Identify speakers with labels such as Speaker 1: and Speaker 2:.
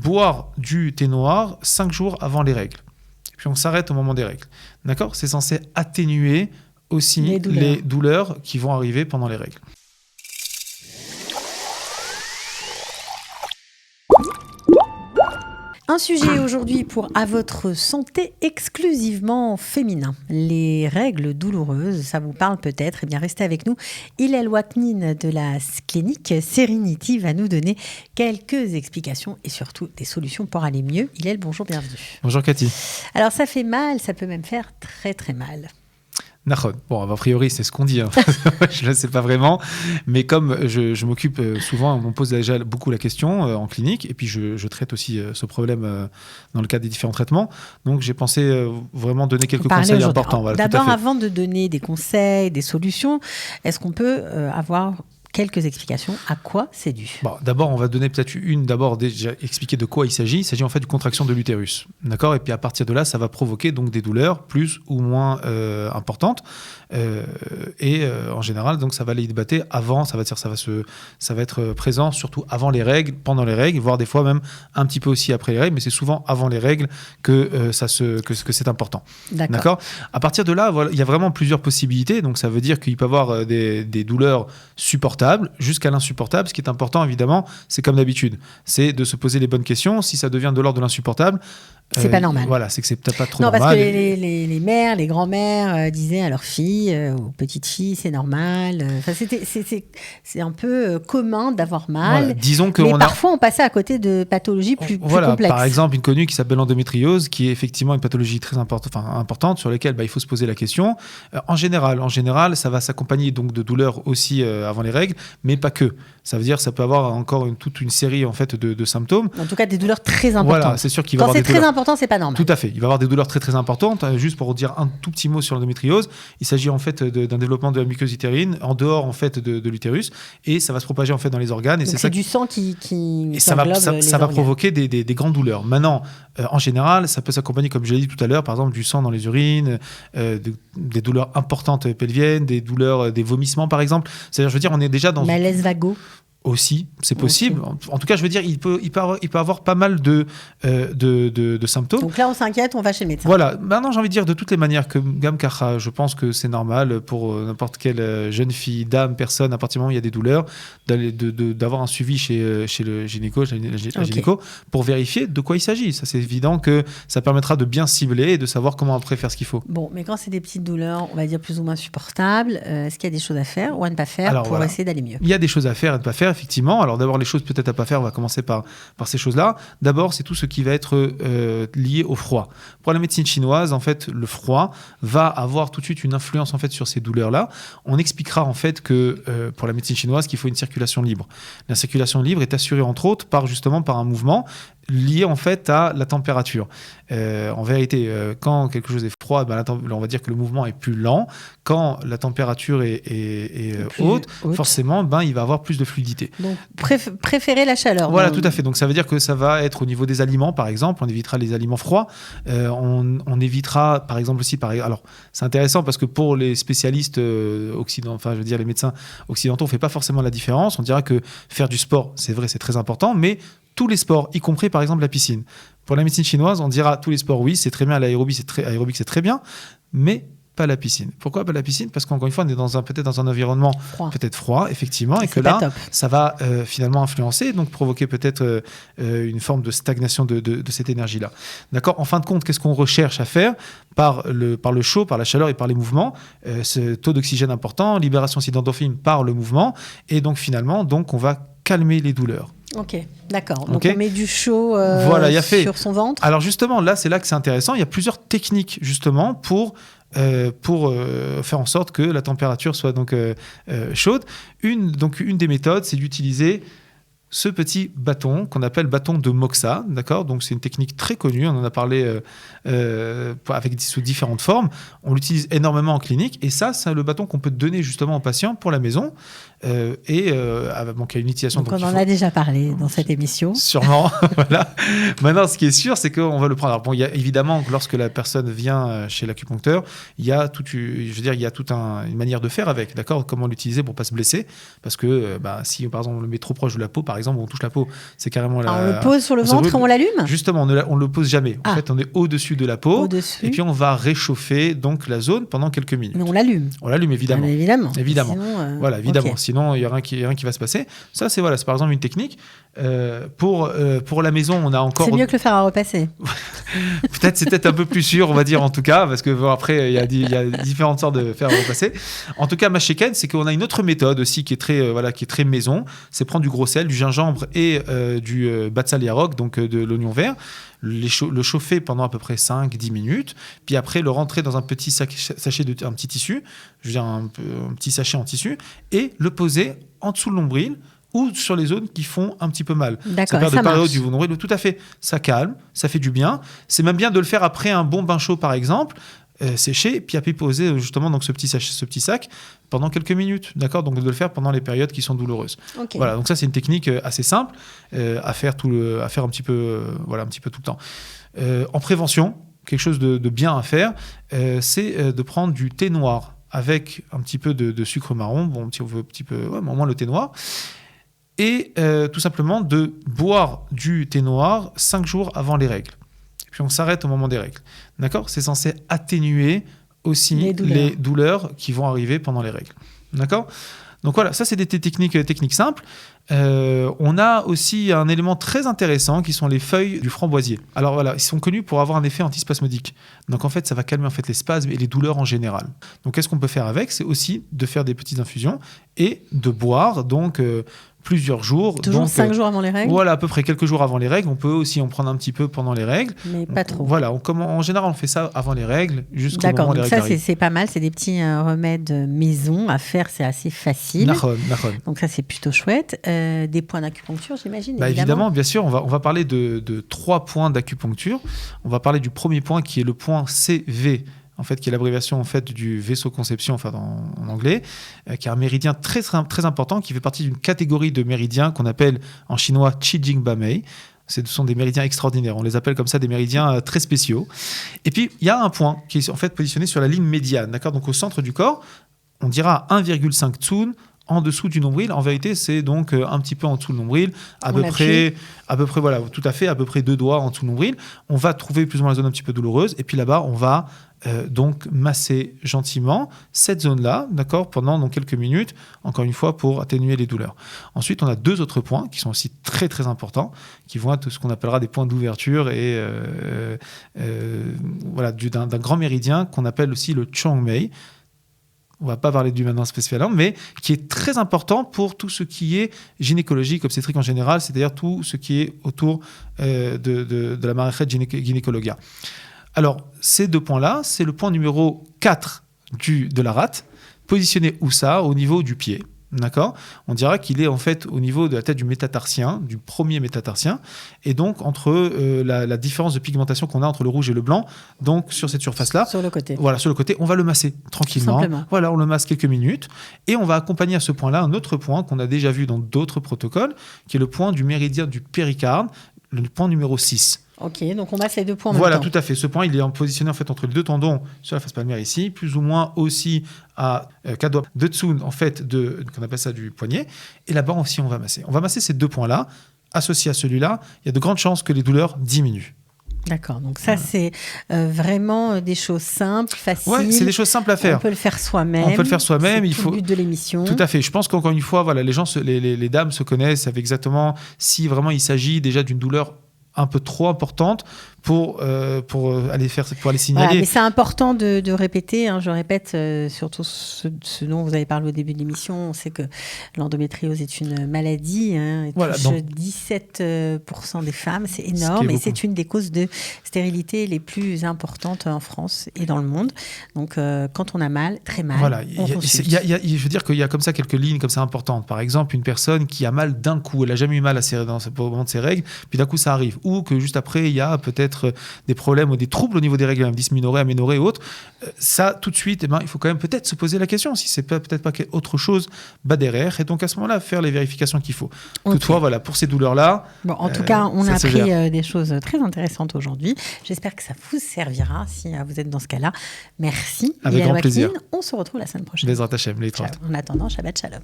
Speaker 1: boire du thé noir 5 jours avant les règles. Et puis on s'arrête au moment des règles. D'accord ? C'est censé atténuer aussi les douleurs qui vont arriver pendant les règles.
Speaker 2: Un sujet aujourd'hui pour À votre santé exclusivement féminin. Les règles douloureuses, ça vous parle peut-être ? Eh bien, restez avec nous. Hillel Waknin de la clinique Serenity va nous donner quelques explications et surtout des solutions pour aller mieux. Hillel, bonjour, bienvenue.
Speaker 1: Bonjour Cathy.
Speaker 2: Alors, ça fait mal, ça peut même faire très très mal.
Speaker 1: Bon, a priori, c'est ce qu'on dit. Hein. Je ne sais pas vraiment. Mais comme je m'occupe souvent, on me pose déjà beaucoup la question en clinique. Et puis, je traite aussi ce problème dans le cadre des différents traitements. Donc, j'ai pensé vraiment donner quelques conseils importants. Voilà,
Speaker 2: d'abord, avant de donner des conseils, des solutions, est-ce qu'on peut avoir quelques explications à quoi c'est dû?
Speaker 1: D'abord, on va donner peut-être déjà expliquer de quoi il s'agit. Il s'agit en fait d'une contraction de l'utérus. D'accord ? Et puis à partir de là, ça va provoquer donc des douleurs plus ou moins importantes. En général, donc ça va les débattre avant, ça va être présent surtout avant les règles, pendant les règles, voire des fois même un petit peu aussi après les règles, mais c'est souvent avant les règles que c'est important. D'accord ? À partir de là, voilà, il y a vraiment plusieurs possibilités. Donc ça veut dire qu'il peut y avoir des douleurs supportables jusqu'à l'insupportable. Ce qui est important, évidemment, c'est comme d'habitude, c'est de se poser les bonnes questions. Si ça devient de l'ordre de l'insupportable,
Speaker 2: c'est pas normal.
Speaker 1: Voilà, c'est que c'est peut-être pas trop normal.
Speaker 2: Non, parce que les mères, les grands-mères disaient à leurs filles, aux petites filles, c'est normal. C'est un peu commun d'avoir mal.
Speaker 1: Voilà, disons que
Speaker 2: mais parfois, on passait à côté de pathologies plus complexes.
Speaker 1: Par exemple, une connue qui s'appelle l'endométriose, qui est effectivement une pathologie très importante sur laquelle il faut se poser la question. En général, ça va s'accompagner donc de douleurs aussi avant les règles, mais pas que. Ça veut dire ça peut avoir encore toute une série en fait de symptômes.
Speaker 2: En tout cas, des douleurs très importantes.
Speaker 1: Voilà, c'est sûr qu'il va
Speaker 2: Quand
Speaker 1: avoir
Speaker 2: c'est très important, c'est pas normal.
Speaker 1: Tout à fait. Il va avoir des douleurs très très importantes. Juste pour dire un tout petit mot sur l'endométriose, il s'agit en fait d'un développement de la muqueuse utérine en dehors en fait de l'utérus et ça va se propager en fait dans les organes. Et
Speaker 2: donc c'est du sang qui
Speaker 1: et ça va provoquer des grandes douleurs. Maintenant, en général, ça peut s'accompagner, comme je l'ai dit tout à l'heure, par exemple du sang dans les urines, des douleurs importantes pelviennes, des douleurs, des vomissements par exemple. C'est-à-dire, je veux dire, on est déjà dans
Speaker 2: malaise vagos.
Speaker 1: Aussi, c'est possible. Okay. En tout cas, je veux dire, il peut avoir pas mal de symptômes.
Speaker 2: Donc là, on s'inquiète, on va chez le médecin.
Speaker 1: Voilà. Maintenant, j'ai envie de dire de toutes les manières que Gamkara, je pense que c'est normal pour n'importe quelle jeune fille, dame, personne, à partir du moment où il y a des douleurs, d'avoir un suivi chez le gynéco, la gynéco, pour vérifier de quoi il s'agit. Ça, c'est évident que ça permettra de bien cibler et de savoir comment après faire ce qu'il faut.
Speaker 2: Bon, mais quand c'est des petites douleurs, on va dire plus ou moins supportables, est-ce qu'il y a des choses à faire ou à ne pas faire pour essayer d'aller mieux?
Speaker 1: Il y a des choses à faire et à ne pas faire. Effectivement, alors d'abord les choses peut-être à pas faire, on va commencer par ces choses-là. D'abord, c'est tout ce qui va être lié au froid. Pour la médecine chinoise, en fait, le froid va avoir tout de suite une influence en fait sur ces douleurs-là. On expliquera en fait que pour la médecine chinoise, qu'il faut une circulation libre. La circulation libre est assurée entre autres par un mouvement lié en fait à la température. En vérité, quand quelque chose est froid, on va dire que le mouvement est plus lent. Quand la température est haute, forcément, il va avoir plus de fluidité.
Speaker 2: Donc, préférer la chaleur.
Speaker 1: Voilà, tout à fait. Donc, ça veut dire que ça va être au niveau des aliments, par exemple. On évitera les aliments froids. On évitera, par exemple, aussi... Alors, c'est intéressant parce que pour les spécialistes occidentaux, les médecins occidentaux, on ne fait pas forcément la différence. On dira que faire du sport, c'est vrai, c'est très important, mais tous les sports, y compris par exemple la piscine. Pour la médecine chinoise, on dira tous les sports, oui, c'est très bien, l'aérobie, c'est très bien, mais pas la piscine. Pourquoi pas la piscine ? Parce qu'encore une fois, on est peut-être dans un environnement peut-être froid, effectivement, et que là, ça va finalement influencer, donc provoquer peut-être une forme de stagnation de cette énergie-là. D'accord ? En fin de compte, qu'est-ce qu'on recherche à faire par le chaud, par la chaleur et par les mouvements ? Ce taux d'oxygène important, libération aussi d'endorphines par le mouvement, et donc finalement, on va calmer les douleurs.
Speaker 2: Ok, d'accord. Donc on met du chaud sur son ventre.
Speaker 1: Alors justement, c'est là que c'est intéressant. Il y a plusieurs techniques justement pour faire en sorte que la température soit donc chaude. Une des méthodes, c'est d'utiliser ce petit bâton qu'on appelle bâton de Moxa, d'accord ? Donc c'est une technique très connue, on en a parlé sous différentes formes. On l'utilise énormément en clinique et ça, c'est le bâton qu'on peut donner justement aux patients pour la maison il y a une utilisation.
Speaker 2: Donc on en a déjà parlé dans cette émission.
Speaker 1: Sûrement, voilà. Maintenant, ce qui est sûr, c'est qu'on va le prendre. Alors il y a évidemment lorsque la personne vient chez l'acupuncteur, il y a toute une manière de faire avec, d'accord ? Comment l'utiliser pour pas se blesser ? Parce que si par exemple on le met trop proche de la peau, par par exemple, où on touche la peau, c'est carrément
Speaker 2: on le pose sur le ventre et on l'allume ?
Speaker 1: Justement, on ne le pose jamais. En fait, on est au-dessus de la peau. Et puis, on va réchauffer donc la zone pendant quelques minutes.
Speaker 2: Mais on l'allume.
Speaker 1: On l'allume, évidemment.
Speaker 2: Évidemment.
Speaker 1: Sinon, voilà, évidemment. Okay. Sinon, il n'y a rien qui va se passer. Ça, c'est par exemple une technique. Pour la maison, on a encore...
Speaker 2: C'est mieux que le fer à repasser.
Speaker 1: C'est peut-être un peu plus sûr, on va dire, en tout cas, parce que après, il y a différentes sortes de fer à repasser. En tout cas, ma shaken, c'est qu'on a une autre méthode aussi qui est très maison. C'est prendre du gros sel, du gingembre et du batsal yarok, donc de l'oignon vert, le chauffer pendant à peu près 5-10 minutes, puis après le rentrer dans un petit sachet un petit tissu, je veux dire un petit sachet en tissu, et le poser en dessous de l'ombril ou sur les zones qui font un petit peu mal.
Speaker 2: D'accord,
Speaker 1: ça perd du nombril, tout à fait. Ça calme, ça fait du bien. C'est même bien de le faire après un bon bain chaud, par exemple, sécher, puis après poser justement donc ce petit sac pendant quelques minutes, d'accord, donc de le faire pendant les périodes qui sont douloureuses.
Speaker 2: Okay.
Speaker 1: Voilà, donc ça c'est une technique assez simple à faire un petit peu tout le temps. En prévention, quelque chose de bien à faire, c'est de prendre du thé noir avec un petit peu de sucre marron, si on veut un petit peu, au moins le thé noir. Et tout simplement de boire du thé noir 5 jours avant les règles. Et puis on s'arrête au moment des règles. D'accord ? C'est censé atténuer aussi les douleurs qui vont arriver pendant les règles. D'accord ? Donc voilà, ça c'est des techniques simples. On a aussi un élément très intéressant qui sont les feuilles du framboisier. Alors voilà, ils sont connus pour avoir un effet antispasmodique. Donc en fait, ça va calmer en fait les spasmes et les douleurs en général. Donc qu'est-ce qu'on peut faire avec ? C'est aussi de faire des petites infusions et de boire donc plusieurs jours.
Speaker 2: Toujours 5 jours avant les règles ?
Speaker 1: Voilà, à peu près quelques jours avant les règles. On peut aussi en prendre un petit peu pendant les règles.
Speaker 2: Mais pas trop.
Speaker 1: Voilà, en général, on fait ça avant les règles, jusqu'au moment des règles.
Speaker 2: D'accord, donc ça, c'est pas mal. C'est des petits remèdes maison à faire. C'est assez facile.
Speaker 1: Nahon.
Speaker 2: Donc ça, c'est plutôt chouette. Des points d'acupuncture, j'imagine,
Speaker 1: évidemment, bien sûr. On va parler de 3 points d'acupuncture. On va parler du premier point qui est le point CV, en fait, qui est l'abréviation en fait, du vaisseau conception en anglais, qui est un méridien très, très important, qui fait partie d'une catégorie de méridiens qu'on appelle en chinois Qijing Bamei. Ce sont des méridiens extraordinaires. On les appelle comme ça des méridiens très spéciaux. Et puis, il y a un point qui est en fait positionné sur la ligne médiane. D'accord ? Donc, au centre du corps, on dira 1,5 tsun en dessous du nombril. En vérité, c'est donc un petit peu en dessous du nombril, à peu près, voilà, tout à fait, à peu près 2 doigts en dessous du nombril. On va trouver plus ou moins la zone un petit peu douloureuse. Et puis là-bas, on va donc masser gentiment cette zone-là, d'accord, pendant donc quelques minutes, encore une fois, pour atténuer les douleurs. Ensuite, on a 2 autres points qui sont aussi très, très importants, qui vont être ce qu'on appellera des points d'ouverture et voilà, d'un grand méridien qu'on appelle aussi le Chongmei. On ne va pas parler du maintenant spécialement, mais qui est très important pour tout ce qui est gynécologique, obstétrique en général, c'est-à-dire tout ce qui est autour de la marachet gynécologia. Alors, ces 2 points-là, c'est le point numéro 4 de la rate, positionné où ça ? Au niveau du pied. D'accord ? On dira qu'il est en fait au niveau de la tête du métatarsien, du premier métatarsien, et donc entre la différence de pigmentation qu'on a entre le rouge et le blanc, donc sur cette surface-là.
Speaker 2: Sur le côté.
Speaker 1: Voilà, sur le côté, on va le masser tranquillement.
Speaker 2: Simplement.
Speaker 1: Voilà, on le masse quelques minutes, et on va accompagner à ce point-là un autre point qu'on a déjà vu dans d'autres protocoles, qui est le point du méridien du péricarde, le point numéro 6.
Speaker 2: Ok, donc on masse les 2 points en même temps.
Speaker 1: Voilà, tout à fait. Ce point, il est positionné en fait entre les 2 tendons sur la face palmaire ici, plus ou moins aussi à 4 doigts de tsun, en fait, qu'on appelle ça du poignet. Et là-bas aussi, on va masser. On va masser ces 2 points-là. Associés à celui-là, il y a de grandes chances que les douleurs diminuent.
Speaker 2: D'accord, donc ça, c'est vraiment des choses simples, faciles.
Speaker 1: Oui, c'est des choses simples à faire.
Speaker 2: On peut le faire soi-même.
Speaker 1: C'est
Speaker 2: tout le but de l'émission.
Speaker 1: Tout à fait. Je pense qu'encore une fois, voilà, les dames se connaissent, savent exactement si vraiment il s'agit déjà d'une douleur un peu trop importante pour aller signaler.
Speaker 2: Voilà, mais c'est important de répéter, je répète, surtout ce dont vous avez parlé au début de l'émission. On sait que l'endométriose est une maladie, et touche 17% des femmes, c'est énorme, et c'est une des causes de stérilité les plus importantes en France et dans le monde. Donc quand on a mal, très mal,
Speaker 1: voilà,
Speaker 2: on consulte.
Speaker 1: Je veux dire qu'il y a comme ça quelques lignes comme ça importantes. Par exemple, une personne qui a mal d'un coup, elle n'a jamais eu mal au moment de ses règles, puis d'un coup ça arrive. Ou que juste après, il y a peut-être des problèmes ou des troubles au niveau des règles, dysménorrhée, aménorrhée et autres. Ça, tout de suite, il faut quand même peut-être se poser la question si c'est peut-être pas autre chose derrière. Et donc à ce moment-là, faire les vérifications qu'il faut. Okay. Toutefois, voilà, pour ces douleurs-là.
Speaker 2: Bon, en tout cas, on a appris des choses très intéressantes aujourd'hui. J'espère que ça vous servira si vous êtes dans ce cas-là. Merci.
Speaker 1: Avec grand plaisir.
Speaker 2: On se retrouve la semaine prochaine.
Speaker 1: Bezrat Hashem, les 30.
Speaker 2: En attendant, Shabbat Shalom.